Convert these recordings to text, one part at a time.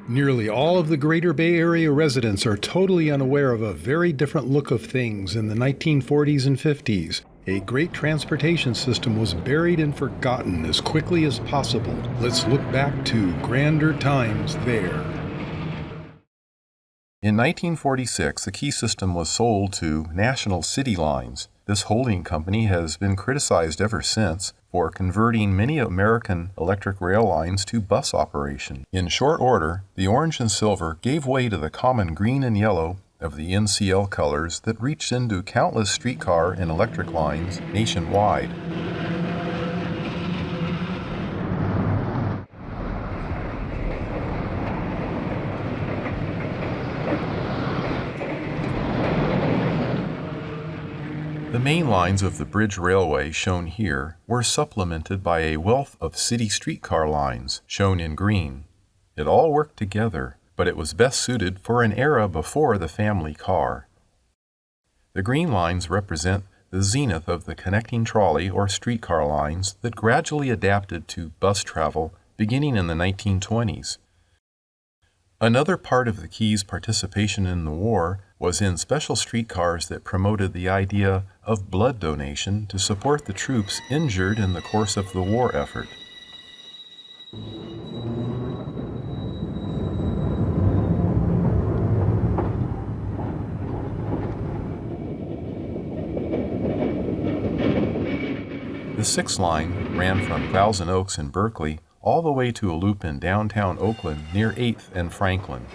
Nearly all of the Greater Bay Area residents are totally unaware of a very different look of things in the 1940s and 50s. A great transportation system was buried and forgotten as quickly as possible. Let's look back to grander times there. In 1946, the key system was sold to National City Lines. This holding company has been criticized ever since for converting many American electric rail lines to bus operation. In short order, the orange and silver gave way to the common green and yellow of the NCL colors that reached into countless streetcar and electric lines nationwide. The main lines of the Bridge Railway, shown here, were supplemented by a wealth of city streetcar lines, shown in green. It all worked together, but it was best suited for an era before the family car. The green lines represent the zenith of the connecting trolley or streetcar lines that gradually adapted to bus travel beginning in the 1920s. Another part of the Keys' participation in the war was in special streetcars that promoted the idea of blood donation to support the troops injured in the course of the war effort. The 6th line ran from Thousand Oaks and Berkeley all the way to a loop in downtown Oakland near 8th and Franklin.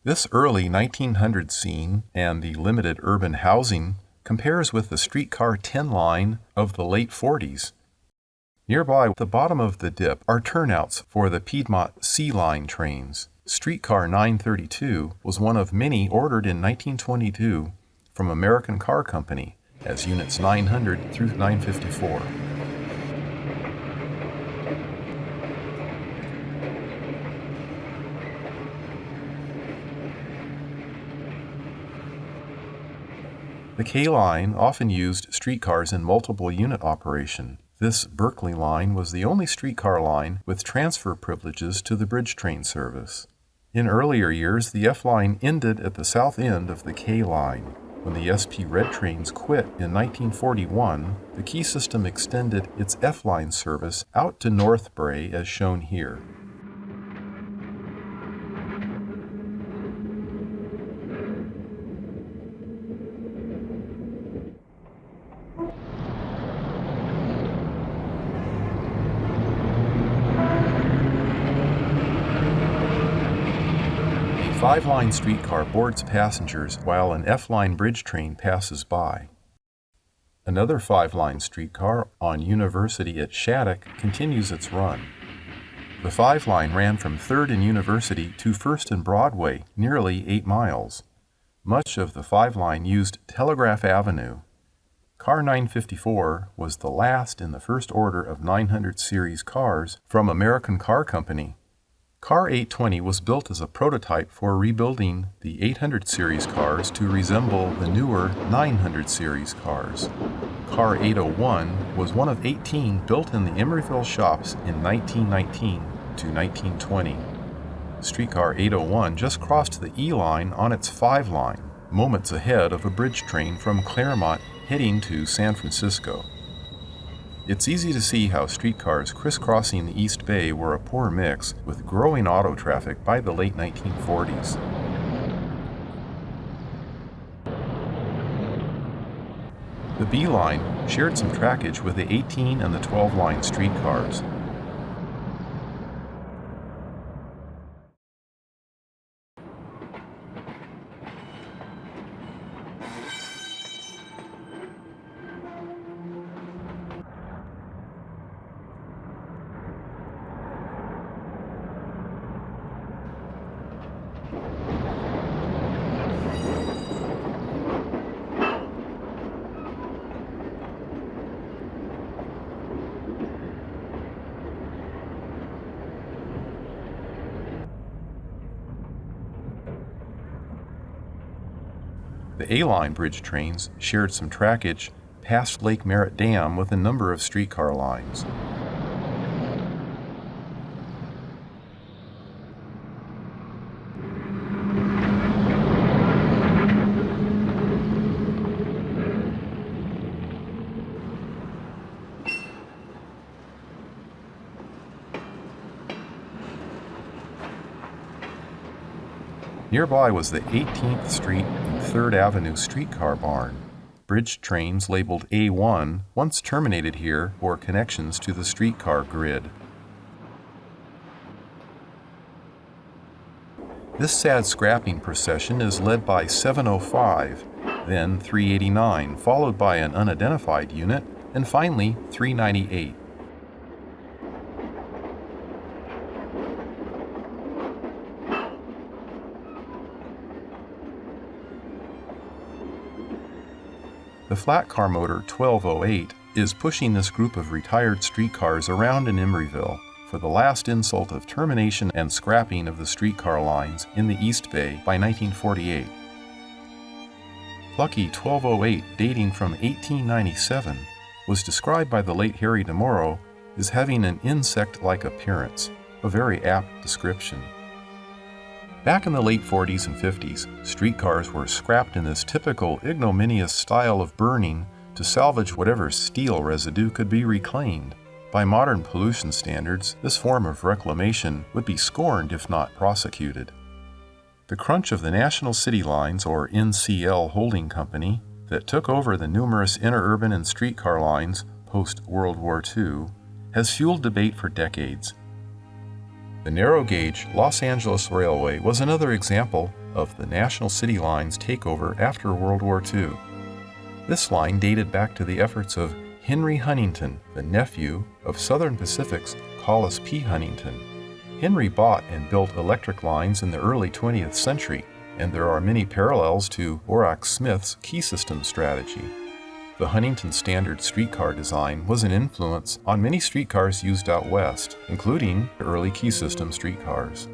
This early 1900s scene and the limited urban housing compares with the streetcar 10 line of the late 40s. Nearby, at the bottom of the dip, are turnouts for the Piedmont C line trains. Streetcar 932 was one of many ordered in 1922 from American Car Company as units 900 through 954. The K line often used streetcars in multiple unit operation. This Berkeley line was the only streetcar line with transfer privileges to the bridge train service. In earlier years, the F-line ended at the south end of the K line. When the SP Red trains quit in 1941, the Key system extended its F-line service out to North Bray as shown here. A 5-line streetcar boards passengers while an F-line bridge train passes by. Another 5-line streetcar on University at Shattuck continues its run. The 5-line ran from 3rd and University to 1st and Broadway, nearly 8 miles. Much of the 5-line used Telegraph Avenue. Car 954 was the last in the first order of 900 series cars from American Car Company. Car 820 was built as a prototype for rebuilding the 800 series cars to resemble the newer 900 series cars. Car 801 was one of 18 built in the Emeryville shops in 1919 to 1920. Streetcar 801 just crossed the E line on its 5-line, moments ahead of a bridge train from Claremont heading to San Francisco. It's easy to see how streetcars crisscrossing the East Bay were a poor mix with growing auto traffic by the late 1940s. The B line shared some trackage with the 18 and the 12-line streetcars. The A-line bridge trains shared some trackage past Lake Merritt Dam with a number of streetcar lines. Nearby was the 18th Street and 3rd Avenue streetcar barn. Bridge trains labeled A1 once terminated here for connections to the streetcar grid. This sad scrapping procession is led by 705, then 389, followed by an unidentified unit, and finally 398. The flat car motor 1208 is pushing this group of retired streetcars around in Emeryville for the last insult of termination and scrapping of the streetcar lines in the East Bay by 1948. Lucky 1208, dating from 1897, was described by the late Harry DeMoro as having an insect-like appearance, a very apt description. Back in the late 40s and 50s, streetcars were scrapped in this typical ignominious style of burning to salvage whatever steel residue could be reclaimed. By modern pollution standards, this form of reclamation would be scorned if not prosecuted. The crunch of the National City Lines, or NCL holding company, that took over the numerous interurban and streetcar lines post-World War II, has fueled debate for decades. The narrow-gauge Los Angeles Railway was another example of the National City Lines takeover after World War II. This line dated back to the efforts of Henry Huntington, the nephew of Southern Pacific's Collis P. Huntington. Henry bought and built electric lines in the early 20th century, and there are many parallels to Orac Smith's key system strategy. The Huntington Standard streetcar design was an influence on many streetcars used out west, including early key system streetcars.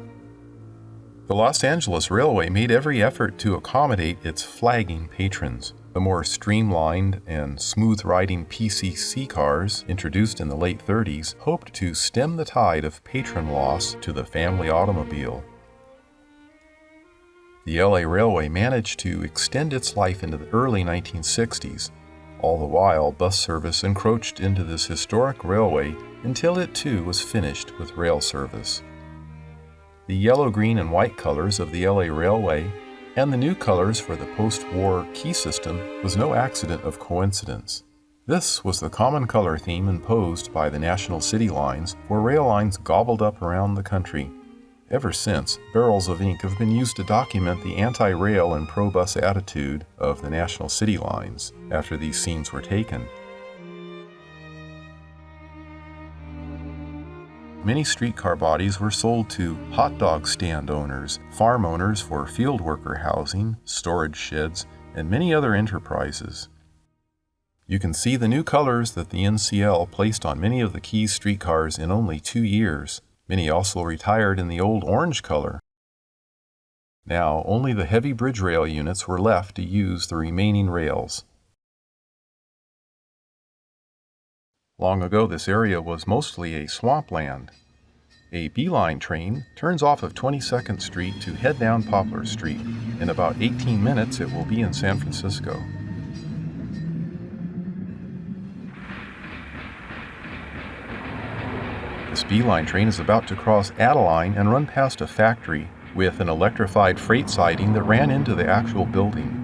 The Los Angeles Railway made every effort to accommodate its flagging patrons. The more streamlined and smooth-riding PCC cars, introduced in the late 30s, hoped to stem the tide of patron loss to the family automobile. The LA Railway managed to extend its life into the early 1960s. All the while, bus service encroached into this historic railway until it too was finished with rail service. The yellow, green, and white colors of the LA Railway and the new colors for the post-war key system was no accident of coincidence. This was the common color theme imposed by the National City Lines for rail lines gobbled up around the country. Ever since, barrels of ink have been used to document the anti-rail and pro-bus attitude of the National City Lines after these scenes were taken. Many streetcar bodies were sold to hot dog stand owners, farm owners for field worker housing, storage sheds, and many other enterprises. You can see the new colors that the NCL placed on many of the Keys streetcars in only 2 years. Many also retired in the old orange color. Now, only the heavy bridge rail units were left to use the remaining rails. Long ago, this area was mostly a swampland. A B-line train turns off of 22nd Street to head down Poplar Street. In about 18 minutes, it will be in San Francisco. This B-line train is about to cross Adeline and run past a factory with an electrified freight siding that ran into the actual building.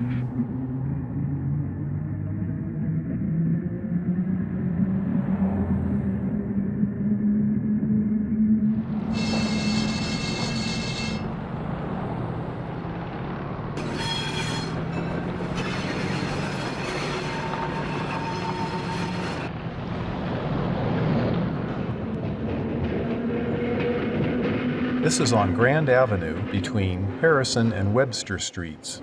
This is on Grand Avenue between Harrison and Webster Streets.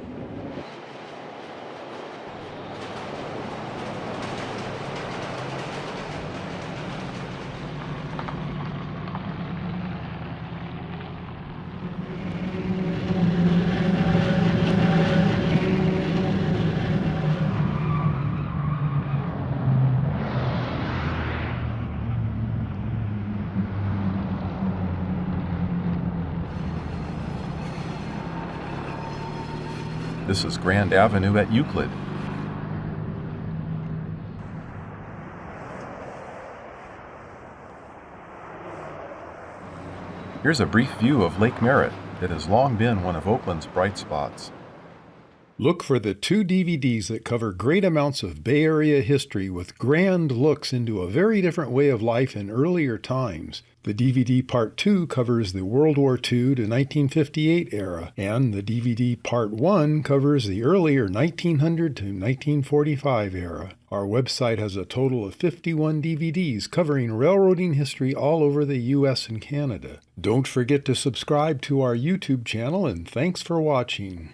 This is Grand Avenue at Euclid. Here's a brief view of Lake Merritt. It has long been one of Oakland's bright spots. Look for the 2 DVDs that cover great amounts of Bay Area history with grand looks into a very different way of life in earlier times. The DVD Part 2 covers the World War II to 1958 era, and the DVD Part 1 covers the earlier 1900 to 1945 era. Our website has a total of 51 DVDs covering railroading history all over the U.S. and Canada. Don't forget to subscribe to our YouTube channel, and thanks for watching.